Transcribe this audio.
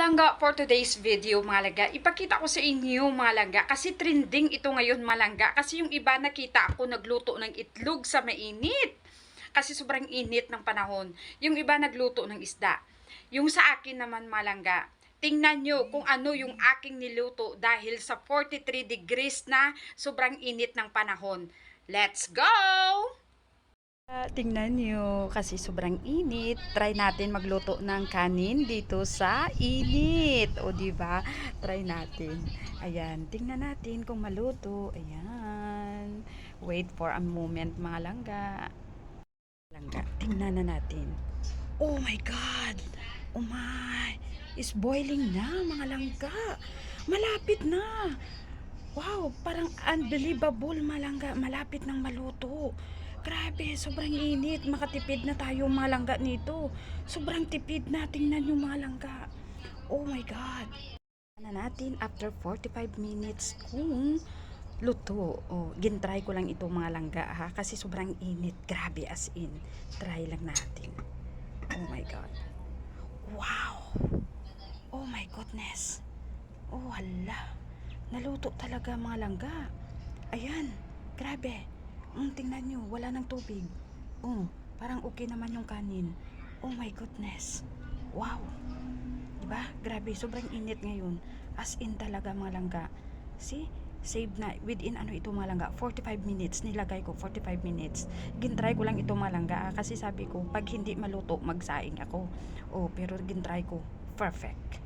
langga, for today's video mga langga, ipakita ko sa inyo mga langga, kasi trending ito ngayon mga langga, kasi yung iba nakita ako nagluto ng itlog sa mainit, kasi sobrang init ng panahon. Yung iba nagluto ng isda. Yung sa akin naman mga langga, tingnan nyo kung ano yung aking niluto dahil sa 43 degrees na sobrang init ng panahon. Let's go! Tingnan nyo, kasi sobrang init. Try natin magluto ng kanin dito sa init. O, diba? Try natin. Ayan, tingnan natin kung maluto. Ayan. Wait for a moment, mga langga. Langga, tingnan na natin. Oh my God! Oh my! It's boiling na, mga langga. Malapit na. Wow, parang unbelievable malangga, malapit nang maluto. Grabe, sobrang init. Makatipid na tayo malangga nito. Sobrang tipid na. Tingnan yung malangga. Oh my God. Na natin after 45 minutes kung luto. Oh, gintry ko lang ito mga langga ha. Kasi sobrang init. Grabe as in. Try lang natin. Oh my God. Wow. Oh my goodness. Oh hala. Naluto talaga mga langga. Ayan, grabe. Tingnan nyo, wala ng tubig. Parang okay naman yung kanin. Oh my goodness. Wow. Diba? Grabe, sobrang init ngayon. As in talaga mga langga. See? Save na. Within ito mga langga. 45 minutes. Nilagay ko 45 minutes. Gintry ko lang ito mga langga. Kasi sabi ko, pag hindi maluto, magsaing ako. Oh, pero gintry ko. Perfect.